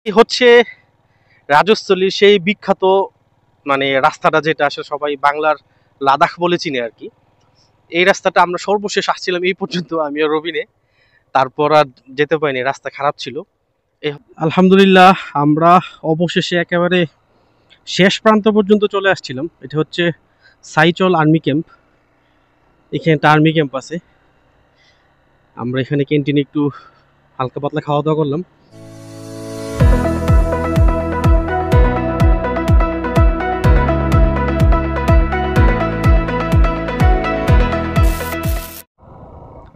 হচ্ছে রাজস্থলীর সেই বিখ্যাত মানে রাস্তাটা, যেটা আসলে সবাই বাংলার লাদাখ বলে চিনে আর কি। এই রাস্তাটা আমরা সর্বশেষ আসছিলাম এই পর্যন্ত, আমি আর রবিনে। তারপর আর যেতে পারিনি, রাস্তা খারাপ ছিল। আলহামদুলিল্লাহ আমরা অবশেষে একেবারে শেষ প্রান্ত পর্যন্ত চলে আসছিলাম। এটা হচ্ছে সাইচল আর্মি ক্যাম্প। এখানে একটা আর্মি ক্যাম্প আছে। আমরা এখানে ক্যান্টিনে একটু হালকা পাতলা খাওয়া দাওয়া করলাম।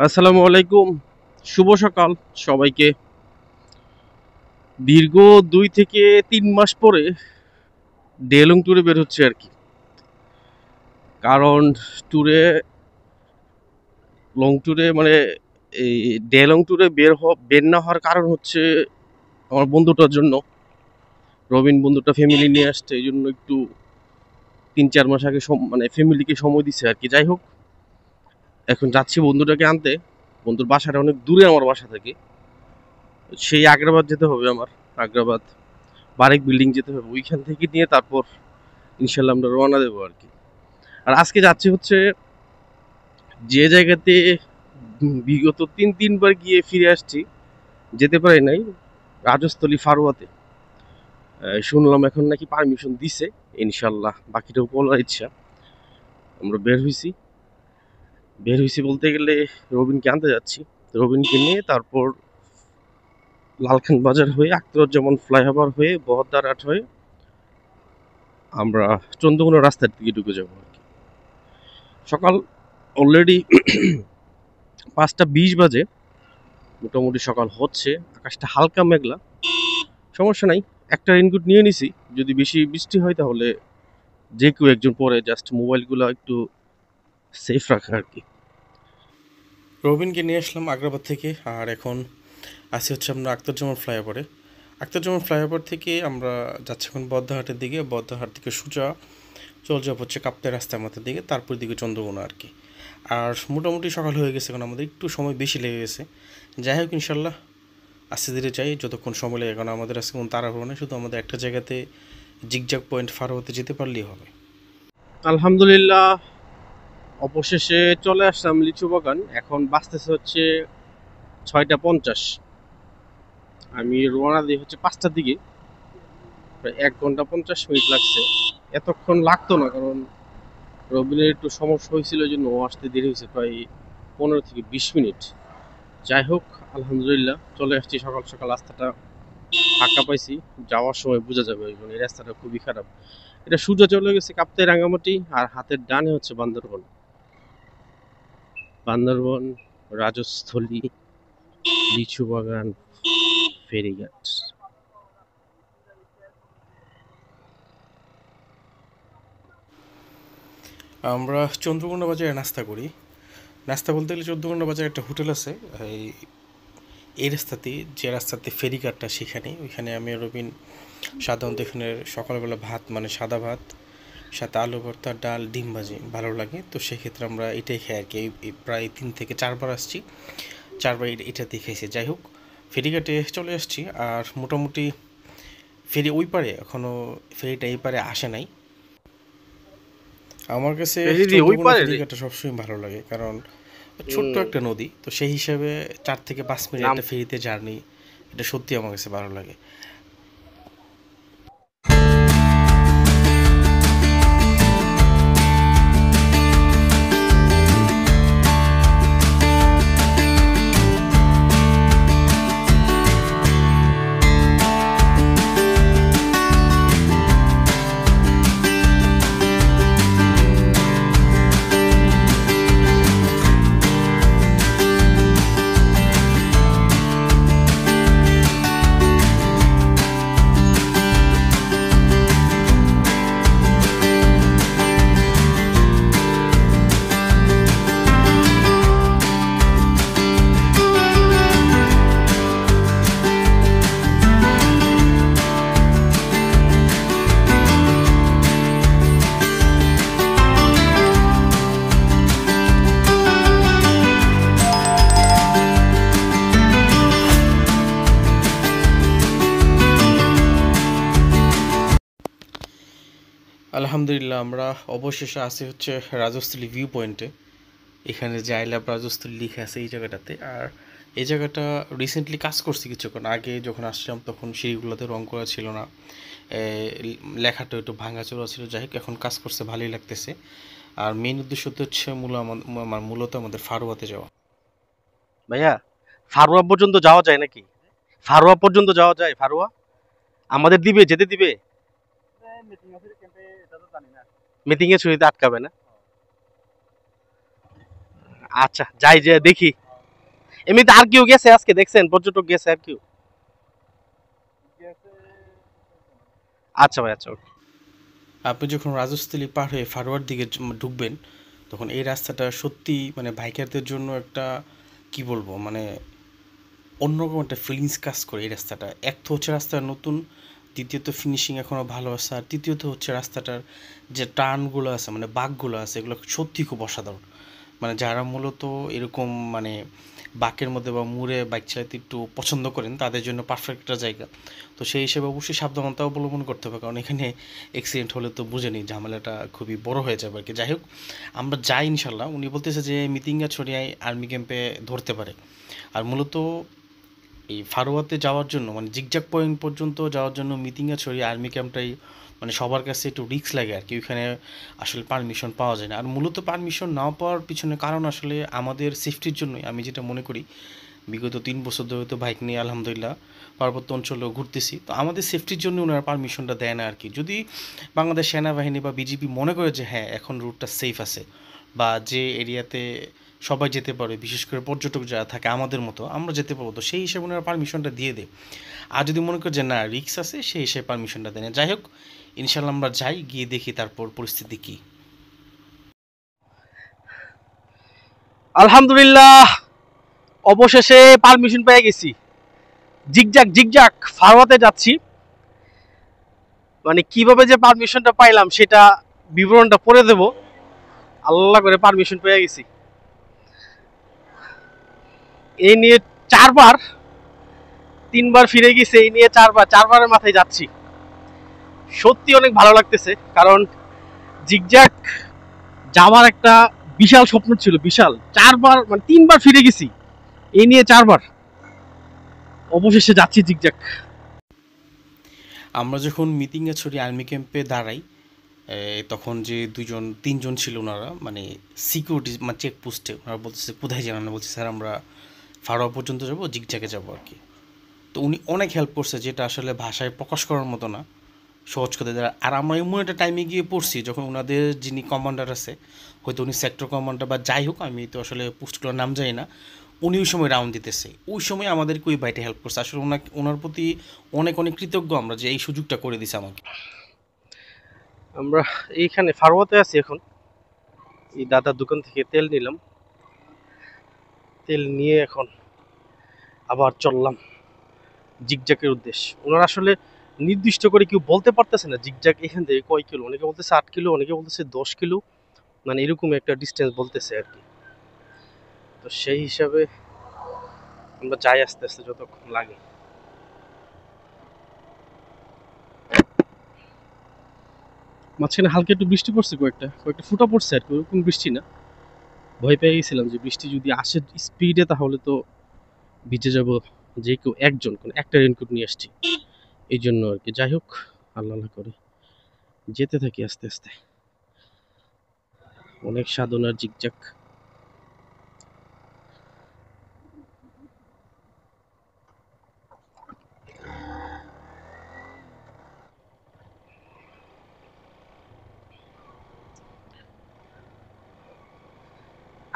আসসালামু আলাইকুম, শুভ সকাল সবাইকে। দীর্ঘ 2 থেকে 3 মাস পরে ডেলং ট্যুরে বের হচ্ছে আর কি। কারণ লং ট্যুরে মানে এই ডেলং ট্যুরে বের না হওয়ার কারণ হচ্ছে আমার বন্ধুটার জন্য। রবিন বন্ধুটা ফ্যামিলি নিয়ে আসছে, এই জন্য একটু 3-4 মাস আগে মানে ফ্যামিলিকে সময় দিচ্ছে আর কি। যাই হোক, এখন যাচ্ছি বন্ধুটাকে আনতে। বন্ধুর বাসাটা অনেক দূরে আমার বাসা থেকে, সেই আগ্রাবাদ যেতে হবে আমার। আগ্রাবাদ বারেক বিল্ডিং যেতে হবে, ওইখান থেকে নিয়ে তারপর ইনশাল্লাহ আমরা রওনা দেবো আর কি। আর আজকে যাচ্ছি হচ্ছে যে জায়গাতে বিগত 3 বার গিয়ে ফিরে আসছি, যেতে পারি নাই, রাজস্থলী ফারুয়াতে। শুনলাম এখন নাকি পারমিশন দিছে, ইনশাল্লাহ বাকিটাও বলার ইচ্ছা। আমরা বের হয়েছি বলতে গেলে রবিনকে আনতে যাচ্ছি। রবিনকে নিয়ে তারপর লালখান বাজার হয়ে, আখতারুজ্জামান ফ্লাইওভার হয়ে, বহদ্দারহাট হয়ে আমরা চন্দ্রকোনা রাস্তার দিকে ঢুকে যাবো আর কি। সকাল অলরেডি 5টা 20 বাজে, মোটামুটি সকাল হচ্ছে। আকাশটা হালকা মেঘলা, সমস্যা নাই। একটা রেইনকোট নিয়ে নিছি, যদি বেশি বৃষ্টি হয় তাহলে যে কেউ একজন পরে, জাস্ট মোবাইলগুলো একটু সেফ রাখা আর কি। রবিনকে নিয়ে আসলাম আগ্রাবাদ থেকে, আর এখন আসি হচ্ছে আমরা আখতারুজ্জামান ফ্লাইওভারে। আখতারুজ্জামান ফ্লাইওভার থেকে আমরা যাচ্ছি এখন বহদ্দারহাটের দিকে। বহদ্দারহাট থেকে সোজা চল যাব হচ্ছে কাপ্তাই রাস্তার মাথার দিকে, তারপর দিকে চন্দ্রকোনা আর কি। আর মোটামুটি সকাল হয়ে গেছে, এখন আমাদের একটু সময় বেশি লেগে গেছে। যাই হোক, ইনশাল্লাহ আস্তে ধীরে যাই, যতক্ষণ সময় লাগে। কারণ আমাদের আজকে কোনো তাড়াহুড়ো নেই, শুধু আমাদের একটা জায়গাতে জিগজাগ পয়েন্ট ফারোয়াতে যেতে পারলেই হবে। আলহামদুলিল্লাহ অবশেষে চলে আসলাম লিচু বাগান। এখন বাজতেছে হচ্ছে 6টা 50। আমি রওনা দিই হচ্ছে 5টার দিকে, প্রায় 1 ঘন্টা 50 মিনিট লাগছে। এতক্ষণ লাগতো না, কারণ রবিনের একটু সমস্যা হয়েছিল, এই জন্য ও আসতে দেরি হয়েছে প্রায় 15 থেকে 20 মিনিট। যাই হোক, আলহামদুলিল্লাহ চলে আসছি সকাল সকাল। রাস্তাটা ফাঁকা পাইছি, যাওয়ার সময় বোঝা যাবে এই রাস্তাটা খুবই খারাপ। এটা সোজা চলে গেছে কাপ্তাই রাঙ্গামাটি, আর হাতের ডানে হচ্ছে বান্দরবন রাজস্থলী লিচু বাগান ফেরিঘাট। আমরা চন্দ্রকোনা বাজারে নাস্তা করি। নাস্তা বলতে গেলে চন্দ্রকোনা বাজারে একটা হোটেল আছে এই রাস্তাতে, যে রাস্তাতে ফেরিঘাটটা, ওইখানে আমি রবিন সাধারণত এখানে সকালবেলা ভাত, মানে সাদা ভাত সাথে আলু ভর্তা, ডাল, ডিম ভাজি ভালো লাগে। তো সেক্ষেত্রে আমরা এটাই খাই আর কি। প্রায় 3 থেকে 4 বার আসছি, 4 বার এটাতেই খাইছি। যাই হোক, ফেরিঘাটে চলে আসছি। আর মোটামুটি ফেরি ওই পারে, এখনও ফেরিটা এই পারে আসে নাই। আমার কাছে ফেরিঘাটটা সবসময় ভালো লাগে, কারণ ছোট্ট একটা নদী, তো সেই হিসাবে 4 থেকে 5 মিনিট একটা ফেরিতে জার্নি, এটা সত্যি আমার কাছে ভালো লাগে। আলহামদুলিল্লাহ, আমরা অবশেষে আসি হচ্ছে রাজস্থলী ভিউ পয়েন্টে। এখানে যে আই লাভ রাজস্থলী লিখে আছে এই জায়গাটাতে। আর এই জায়গাটা রিসেন্টলি কাজ করছি কিছুক্ষণ আগে, যখন আসছিলাম তখন সিঁড়িগুলোতে রং করা ছিল না, লেখাটা একটু ভাঙাচোরা ছিল। যাই হোক, এখন কাজ করছে, ভালোই লাগতেছে। আর মেইন উদ্দেশ্য তো হচ্ছে মূলত আমাদের ফারুয়াতে যাওয়া। ভাইয়া, ফারুয়া পর্যন্ত যাওয়া যায় নাকি? ফারুয়া পর্যন্ত যাওয়া যায়? ফারুয়া আমাদের দিবে, যেতে দিবে? মিটিং এর ছুটিতে আটকাবে না? আচ্ছা, যাই, যে দেখি। এমনিতে আর কেউ গেছে আজকে, দেখছেন পর্যটক গেছে আর কেউ? আচ্ছা ভাই, আচ্ছা। আপনি যখন রাজস্থলী পার হয়ে ফারুয়ার দিকে ঢুকবেন, তখন এই রাস্তাটা সত্যি মানে বাইকারদের জন্য একটা, কি বলবো, মানে অন্যরকম একটা ফিলিংস কাজ করে এই রাস্তাটা। এক তো হচ্ছে রাস্তা নতুন, দ্বিতীয়ত ফিনিশিং এখনও ভালো আছে, আর তৃতীয়ত হচ্ছে রাস্তাটার যে টার্নগুলো আছে, মানে বাঁকগুলো আছে, এগুলো সত্যি খুব অসাধারণ। মানে যারা মূলত এরকম মানে বাঁকের মধ্যে বা মুড়ে বাইক চালাতে একটু পছন্দ করেন, তাদের জন্য পারফেক্ট একটা জায়গা। তো সেই হিসেবে অবশ্যই সাবধানতা অবলম্বন করতে হবে, কারণ এখানে অ্যাক্সিডেন্ট হলে তো বুঝেনি ঝামেলাটা খুবই বড় হয়ে যাবে আর কি। যাই হোক, আমরা যাই ইনশাল্লাহ। উনি বলতেছে যে মিতিঙ্গা ছড়িয়ায় আর্মি ক্যাম্পে ধরতে পারে। আর মূলত এই ফারোয়াতে যাওয়ার জন্য, মানে জিগজাগ পয়েন্ট পর্যন্ত যাওয়ার জন্য মিতিঙ্গাছড়ি আর্মি ক্যাম্পটাই মানে সবার কাছে একটু রিস্ক লাগে আর কি। ওইখানে আসলে পারমিশন পাওয়া যায় না। আর মূলত পারমিশন না পাওয়ার পিছনে কারণ আসলে আমাদের সেফটির জন্যই, আমি যেটা মনে করি। বিগত 3 বছর ধরে তো বাইক নিয়ে আলহামদুলিল্লাহ পার্বত্য অঞ্চলেও ঘুরতেছি, তো আমাদের সেফটির জন্য ওনারা পারমিশনটা দেয় না আর কি। যদি বাংলাদেশ সেনাবাহিনী বা বিজিবি মনে করে যে হ্যাঁ এখন রুটটা সেফ আছে, বা যে এরিয়াতে সবাই যেতে পারে, বিশেষ করে পর্যটক যারা থাকে আমাদের মতো, আমরা যেতে পারবো, তো সেই হিসেবে ওনারা পারমিশনটা দিয়ে দেয়। আর যদি মনে করে যে না রিস্ক আছে, সেই হিসেবে পারমিশনটা দেয় না। যাই হোক, ইনশাল্লাহ আমরা যাই, গিয়ে দেখি তারপর পরিস্থিতি কী। আলহামদুলিল্লাহ, অবশেষে পারমিশন পেয়ে গেছি। জিগজাক জিগজাক ফারওয়াতে যাচ্ছি। মানে কিভাবে যে পারমিশনটা পাইলাম সেটা বিবরণটা পড়ে দেব। আল্লাহ করে পারমিশন পেয়ে গেছি। এই নিয়ে 4 বার, 3 বার ফিরে গেছে, এই নিয়ে 4 বার, 4 বারের মাথায় যাচ্ছি। সত্যি অনেক ভালো লাগতেছে, কারণ জিগজ্যাগ যাওয়ার একটা বিশাল স্বপ্ন ছিল, বিশাল। 4 বার, মানে 3 বার ফিরে গেছি, এই নিয়ে 4 বার। অবশেষে যাচ্ছি জিগজ্যাগ। আমরা যখন মিতিঙ্গাছড়ি আর্মি ক্যাম্পে দাঁড়াই, তখন যে তিনজন ছিল ওনারা, মানে সিকিউরিটি মানে চেকপোস্টে, ওনারা বলতেছে কোথায় জানান, বলছে স্যার আমরা ফারোয়া পর্যন্ত যাবো, জিগজ্যাগে যাবো আর কি। তো উনি অনেক হেল্প করছে, যেটা আসলে ভাষায় প্রকাশ করার মতো না, সহজ করে দেয়। আর আমরা এমন একটা টাইমে গিয়ে পড়ছি যখন ওনাদের যিনি কমান্ডার আছে, হয়তো উনি সেক্টর কমান্ডার বা যাই হোক, আমি তো আসলে পোস্টগুলোর নাম জানি না, উনি ওই সময় রাউন্ড দিতেছে, ওই সময় আমাদেরকে ওই বাইটে হেল্প করছে। আসলে ওনার প্রতি অনেক অনেক কৃতজ্ঞ আমরা, যে এই সুযোগটা করে দিছে আমাকে। আমরা এইখানে ফারওয়াতে আছি এখন। এই দাদার দোকান থেকে তেল নিলাম, তেল নিয়ে এখন আবার চললাম জিগজ্যাগের উদ্দেশ্যে। ওনারা আসলে নির্দিষ্ট করে কেউ বলতে পারতেছে না জিগজ্যাগ এখান থেকে কয় কিলো। অনেকে বলতেছে 8 কিলো, অনেকে বলতেছে 10 কিলো, মানে এরকম একটা ডিস্টেন্স বলতেছে আর কি। তো সেই হিসাবে আমরা যাই আস্তে আস্তে যতক্ষণ লাগে। মাঝখানে হালকা একটু বৃষ্টি পড়ছে, কয়েকটা কয়েকটা ফুটা পড়ছে আর কি, ওরকম বৃষ্টি না। ভয় পেয়ে গেছিলাম যে বৃষ্টি যদি আসে স্পিডে তাহলে তো ভিজে যাব। যে কেউ একজন, কোন একটা রেনকোট নিয়ে আসছি এই জন্য আর কি। যাই হোক, আল্লাহ আল্লাহ করে যেতে থাকি আস্তে আস্তে। অনেক সাধনার জিগজাগ।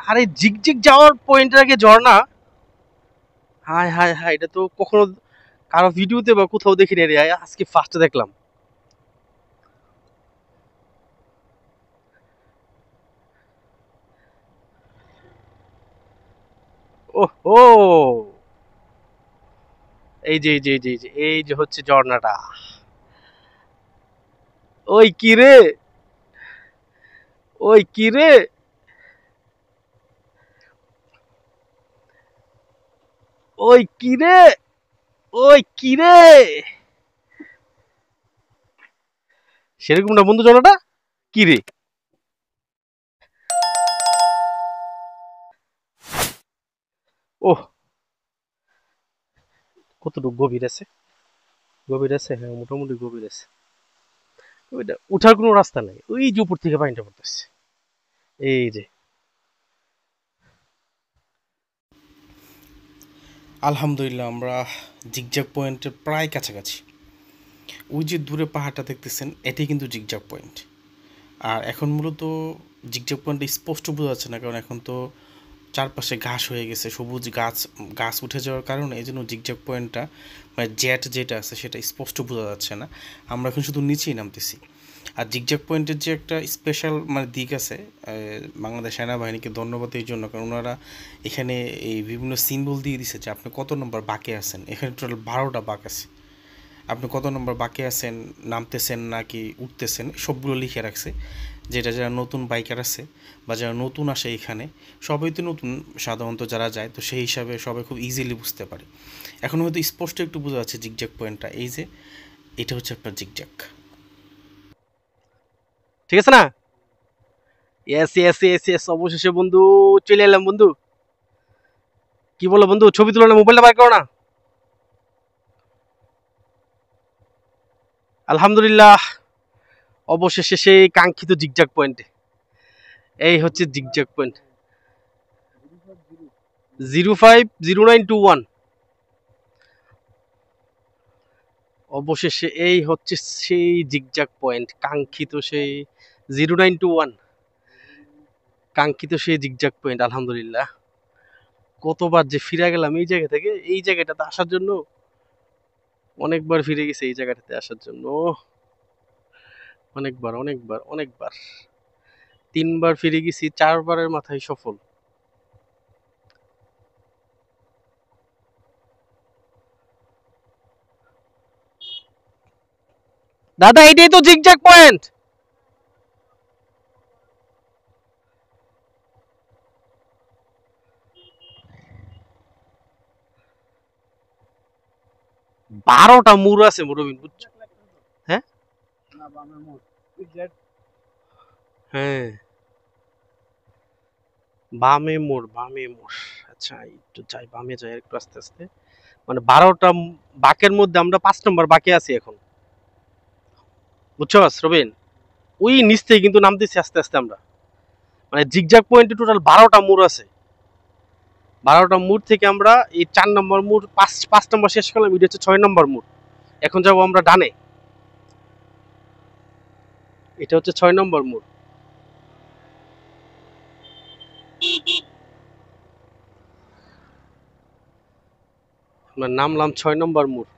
আরে জিগজিগ যাওয়ার পয়েন্টের আগে ঝর্ণা! হায় হায় হায়, এটা তো কখনো কারো ভিডিওতে বা কোথাও দেখিনি রে, আজকে ফার্স্ট দেখলাম। ও, এই যে এই যে এই যে এই যে এই যে হচ্ছে ঝর্ণাটা। ওই কি রে, ওই কি রে, ওই কি রে, ওই কি রে! সেরকম না বন্ধু ঝর্ণাটা। কি রে, ওহ কতটুকু গভীর আছে? গভীর আছে, হ্যাঁ মোটামুটি গভীর আছে। ওইটা উঠার কোনো রাস্তা নাই, ওই যে উপর থেকে পানিটা পড়তেছে, এই যে। আলহামদুলিল্লাহ আমরা জিগজ্যাগ পয়েন্টের প্রায় কাছাকাছি। ওই যে দূরে পাহাড়টা দেখতেছেন এটাই কিন্তু জিগজ্যাগ পয়েন্ট। আর এখন মূলত জিগজ্যাগ পয়েন্টটা স্পষ্ট বোঝা যাচ্ছে না, কারণ এখন তো চারপাশে ঘাস হয়ে গেছে, সবুজ গাছ গাছ উঠে যাওয়ার কারণে এই জন্য জিগজ্যাগ পয়েন্টটা মানে জেট যেটা আছে সেটা স্পষ্ট বোঝা যাচ্ছে না। আমরা এখন শুধু নিচেই নামতেছি। আর জিগজ্যাগ পয়েন্টের যে একটা স্পেশাল মানে দিক আছে, বাংলাদেশ সেনাবাহিনীকে ধন্যবাদ এই জন্য, কারণ ওনারা এখানে এই বিভিন্ন সিম্বল দিয়ে দিছে যে আপনি কত নম্বর বাঁকে আছেন। এখানে টোটাল 12টা বাঁক আছে, আপনি কত নম্বর বাঁকে আছেন, নামতেছেন নাকি উঠতেছেন সবগুলো লিখে রাখছে, যেটা যারা নতুন বাইকার আছে বা যারা নতুন আসে এখানে, সবাই তো নতুন সাধারণত যারা যায়, তো সেই হিসাবে সবাই খুব ইজিলি বুঝতে পারে। এখন হয়তো স্পষ্ট একটু বোঝা যাচ্ছে জিগজ্যাগ পয়েন্টটা, এই যে এটা হচ্ছে আপনার জিগজ্যাগ। ঠিক আছে না? ইয়েস ইয়েস ইয়েস ইয়েস, অবশেষে বন্ধু চলে এলাম বন্ধু। কি বলো বন্ধু, ছবি তুলো না, মোবাইলটা বার করো না। আলহামদুলিল্লাহ, অবশেষে সেই কাঙ্ক্ষিত জিগজ্যাগ পয়েন্টে। এই হচ্ছে জিগজ্যাগ পয়েন্ট, 050921। অবশেষে এই হচ্ছে সেই জিগজ্যাগ পয়েন্ট, কাঙ্ক্ষিত সেই 0921, কাঙ্ক্ষিত সেই জিগজ্যাগ পয়েন্ট। আলহামদুলিল্লাহ, কতবার যে ফিরে গেলাম এই জায়গা থেকে, এই জায়গাটাতে আসার জন্য অনেকবার ফিরে গেছে এই জায়গাটাতে আসার জন্য, অনেকবার অনেকবার অনেকবার। 3বার ফিরে গেছি, 4বারের মাথায় সফল। দাদা এটাই তো জিগজ্যাগ পয়েন্ট। বারোটা মুর আছে মুরবিন, বুঝছো? হ্যাঁ হ্যাঁ, বামে মোড়, বামে মোড়। আচ্ছা একটু যাই, বামে যাই একটু আস্তে আস্তে। মানে 12টা বাঁকের মধ্যে আমরা 5 নম্বর বাঁকে আছি এখন, বুঝছো রবিন? ওই নিচ থেকে কিন্তু নামতেছি আস্তে আস্তে আমরা। মানে জিগজ্যাগ পয়েন্টে টোটাল 12টা মোড় আছে। 12টা মোড় থেকে আমরা এই 4 নম্বর মোড়, পাঁচ নম্বর শেষ করলাম, এটা হচ্ছে 6 নম্বর মোড়। এখন যাবো আমরা ডানে, এটা হচ্ছে 6 নম্বর মোড়। আমরা নামলাম 6 নম্বর মোড়।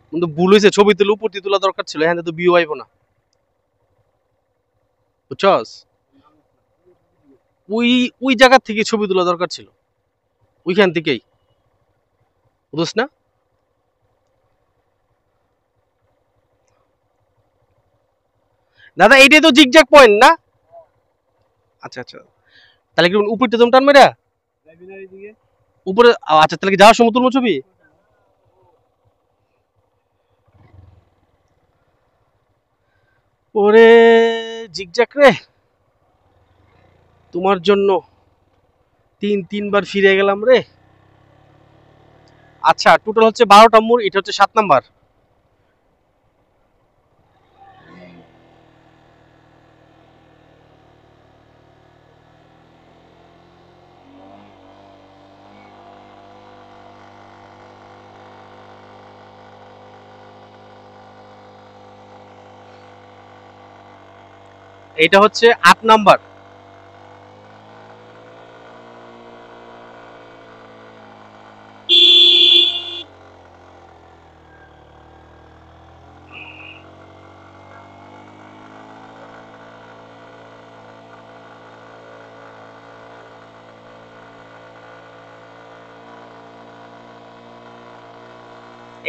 কিন্তু ভুল হয়েছে, ছবি তুলে উপর দিয়ে তোলা দরকার ছিল, এখানে তো ভিউ আইব না, বুঝছস? ওই ওই জায়গা থেকে ছবি তোলা দরকার ছিল, ওইখান থেকেই, বুঝছ না? দাদা এইটাই তো জিগজ্যাগ পয়েন্ট না? আচ্ছা আচ্ছা, তাহলে কি উপরটা তুমি টান মেরা উপরে? আচ্ছা তাহলে কি যাওয়ার সময় তুলবো ছবি? ওরে জিগজ্যাগ রে, তোমার জন্য 3বার ফিরে গেলাম রে। আচ্ছা টোটাল হচ্ছে 12টা মোড়, এটা হচ্ছে 7 নাম্বার। এটা হচ্ছে 8 নাম্বার।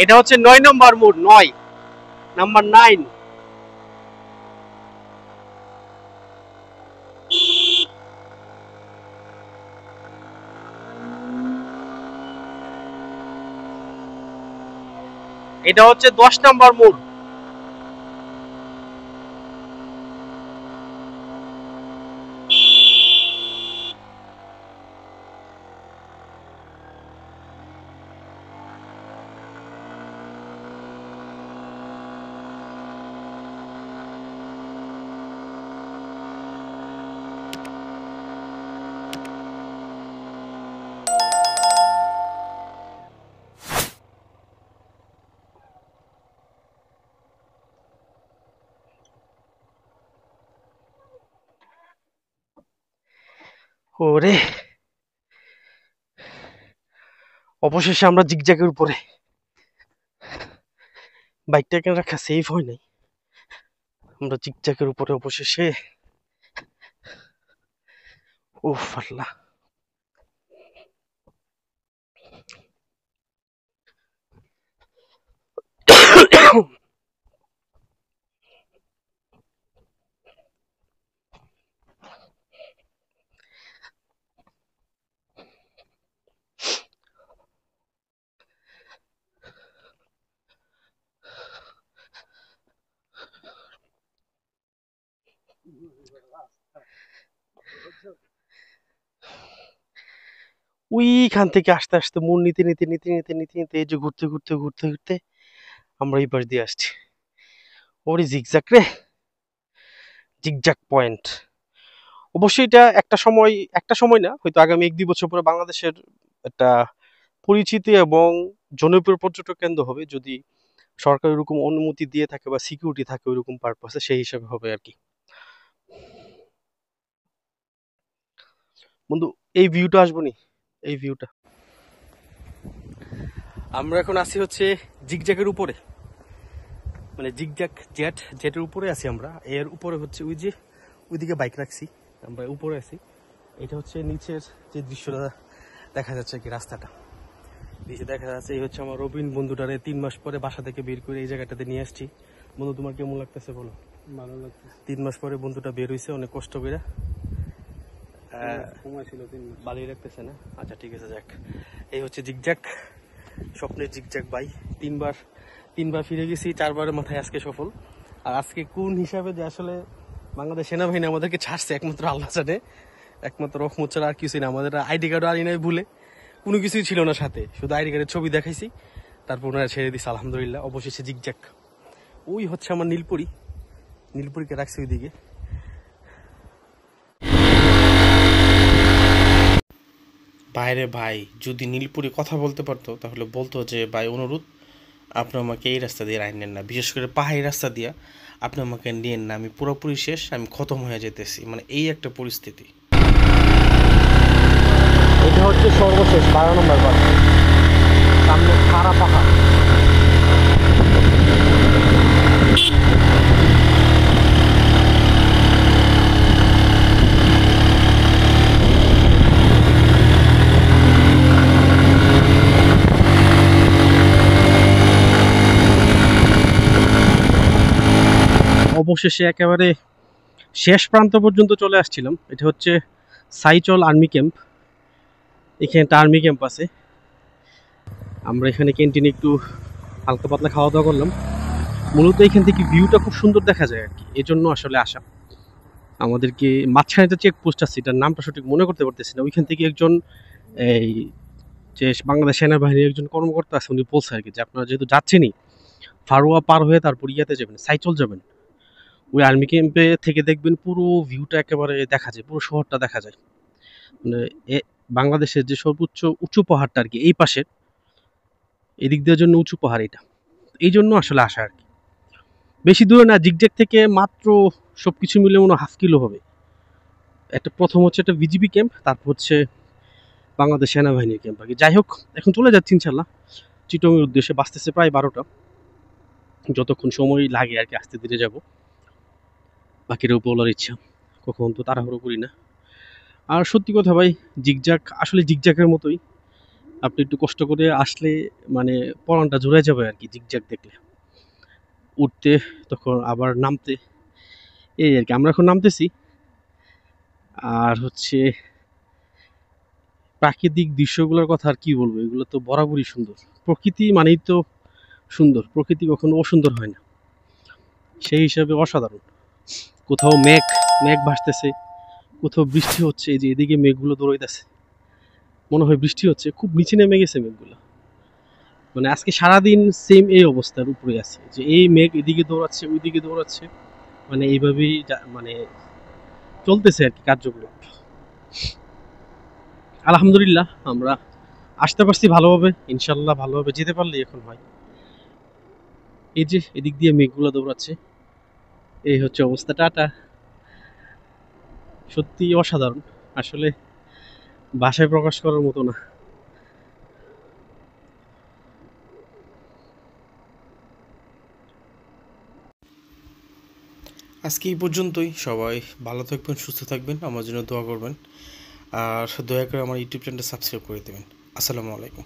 এটা হচ্ছে 9 নম্বর মোড়, 9 নাম্বার 9। এটা হচ্ছে 10 নাম্বার মোড়। ওরে, অবশেষে আমরা জিগজ্যাগের উপরে। বাইকটা কেন রাখা সেফ হয় নাই, আমরা জিগজ্যাগের উপরে অবশেষে। উফ আল্লাহ। ওইখান থেকে আস্তে আস্তে মোড় নিতে নিতে নিতে নিতে নিতে নিতে এই যে ঘুরতে ঘুরতে ঘুরতে ঘুরতে আমরা এই পাশ দিয়ে আসছি। ওরে জিগজ্যাগ রে, জিগজ্যাগ পয়েন্ট। অবশ্যই এটা একটা সময় না, হয়তো আগামী 1-2 বছর পরে বাংলাদেশের একটা পরিচিতি এবং জনপ্রিয় পর্যটক কেন্দ্র হবে, যদি সরকার ওরকম অনুমতি দিয়ে থাকে বা সিকিউরিটি থাকে ওইরকম পারপাসে, সেই হিসাবে হবে আর কি। বন্ধু, এই ভিউটা আসবো নি, এই ভিউটা। আমরা এখন আছি হচ্ছে জিগজ্যাগের উপরে, মানে জিগজ্যাগ জেটের উপরে আছি আমরা। এর উপরে হচ্ছে ওই যে ওইদিকে বাইক রাখছি, আমরা উপরে আছি। এটা হচ্ছে নিচের যে দৃশ্যটা দেখা যাচ্ছে কি, রাস্তাটা নিচে দেখা যাচ্ছে। এই হচ্ছে আমার রবিন বন্ধুটারে 3 মাস পরে বাসা থেকে বের করে এই জায়গাটাতে নিয়ে আসছি। বন্ধু, তোমার কেমন লাগতেছে বলো? ভালো লাগতেছে। 3 মাস পরে বন্ধুটা বের হয়েছে অনেক কষ্ট করে। সময় ছিল 3 মাস। ভালোই লাগতেছে না? আচ্ছা ঠিক আছে, যাক। এই হচ্ছে জিগজ্যাগ, স্বপ্নের জিগজ্যাগ ভাই। তিনবার ফিরে গেছি, 4বারের মাথায় আজকে সফল। আর আজকে কোন হিসাবে যে আসলে বাংলাদেশ সেনাবাহিনী আমাদেরকে ছাড়ছে একমাত্র আল্লাহ জানে, একমাত্র রহমত ছাড়া আর কিছুই না। আমাদের আইডি কার্ডও আনি নাই ভুলে, কোনো কিছুই ছিল না সাথে, শুধু আইডি কার্ডের ছবি দেখাইছি, তারপর ওনারা ছেড়ে দিচ্ছে আলহামদুলিল্লাহ। অবশেষে জিগজ্যাগ। ওই হচ্ছে আমার নীলপুরীকে রাখছি ওইদিকে। বাইরে ভাই যদি নীলপুরি কথা বলতে পারতো তাহলে বলতো যে ভাই অনুরোধ, আপনি আমাকে এই রাস্তা দিয়ে রাইন নেন না, বিশেষ করে পাহাড়ি রাস্তা দিয়া আপনি আমাকে নিয়েন না, আমি পুরোপুরি শেষ, আমি খতম হয়ে যেতেছি, মানে এই একটা পরিস্থিতি। এটা হচ্ছে সর্বশেষ 12 নম্বর বাস, সামনে খাড়া পাহাড়। অবশেষে একেবারে শেষ প্রান্ত পর্যন্ত চলে আসছিলাম। এটা হচ্ছে সাইচল আর্মি ক্যাম্প, এখানে একটা আর্মি ক্যাম্প আছে। আমরা এখানে ক্যান্টিনে একটু হালকা পাতলা খাওয়া দাওয়া করলাম। মূলত এখান থেকে ভিউটা খুব সুন্দর দেখা যায় আর কি, এজন্য আসলে আসা। আমাদেরকে মাঝখানে একটা চেকপোস্ট আছে, এটার নামটা সঠিক মনে করতে পারতেছি না, ওইখান থেকে একজন এই যে বাংলাদেশ সেনাবাহিনীর একজন কর্মকর্তা আছে, উনি বলছে আর কি যে আপনারা যেহেতু যাচ্ছেনই, ফারুয়া পার হয়ে তারপর ইয়াতে যাবেন, সাইচল যাবেন, ওই আর্মি ক্যাম্পে থেকে দেখবেন পুরো ভিউটা একেবারে দেখা যায়, পুরো শহরটা দেখা যায়। মানে বাংলাদেশের যে সর্বোচ্চ উঁচু পাহাড়টা আর কি এই পাশের, এদিক দেওয়ার জন্য উঁচু পাহাড় এটা, এই জন্য আসলে আসা আর কি। বেশি দূরে না, জিগজ্যাগ থেকে মাত্র সবকিছু মিলে মনে ½ কিলো হবে। একটা প্রথম হচ্ছে একটা বিজিবি ক্যাম্প, তারপর হচ্ছে বাংলাদেশ সেনাবাহিনীর ক্যাম্প আর কি। যাই হোক, এখন চলে যাচ্ছি ইনশাল্লাহ চিটংয়ের উদ্দেশ্যে। বাঁচতেছে প্রায় 12টা, যতক্ষণ সময় লাগে আর কি আস্তে ধীরে যাব, বাকিটা বলার ইচ্ছা, কখন তো তাড়াহুড়ো করি না। আর সত্যি কথা ভাই, জিগজ্যাগ আসলে জিগজ্যাগের মতোই, আপনি একটু কষ্ট করে আসলে মানে পরানটা জুড়ে যাবে আর কি জিগজ্যাগ দেখলে। উঠতে তখন আবার নামতে, এই আর কি। আমরা এখন নামতেছি। আর হচ্ছে প্রাকৃতিক দৃশ্যগুলোর কথা আর কি বলবো, এগুলো তো বরাবরই সুন্দর। প্রকৃতি মানেই তো সুন্দর, প্রকৃতি কখনো অসুন্দর হয় না, সেই হিসাবে অসাধারণ। কোথাও মেঘ মেঘ ভাসতেছে, কোথাও বৃষ্টি হচ্ছে, এই যে এদিকে মেঘগুলো দৌড়াইতেছে, মনে হয় বৃষ্টি হচ্ছে, খুব নিচে নেমে গেছে মেঘগুলো। মানে আজকে সারাদিন সেম এই অবস্থার উপরে আছে, যে এই মেঘ এদিকে দৌড়াচ্ছে ওইদিকে দৌড়াচ্ছে, মানে এইভাবেই মানে চলতেছে আর কি কার্যক্রম। আলহামদুলিল্লাহ আমরা আসতে পারছি ভালোভাবে, ইনশাল্লাহ ভালোভাবে যেতে পারলেই এখন হয়। এই যে এদিক দিয়ে মেঘগুলো দৌড়াচ্ছে, এই হচ্ছে অবস্থা। টাটা। সত্যি অসাধারণ, আসলে ভাষায় প্রকাশ করার মতো না। আজকে এই পর্যন্তই। সবাই ভালো থাকবেন, সুস্থ থাকবেন, আমার জন্য দোয়া করবেন, আর দয়া করে আমার ইউটিউব চ্যানেলটা সাবস্ক্রাইব করে দেবেন। আসসালামু আলাইকুম।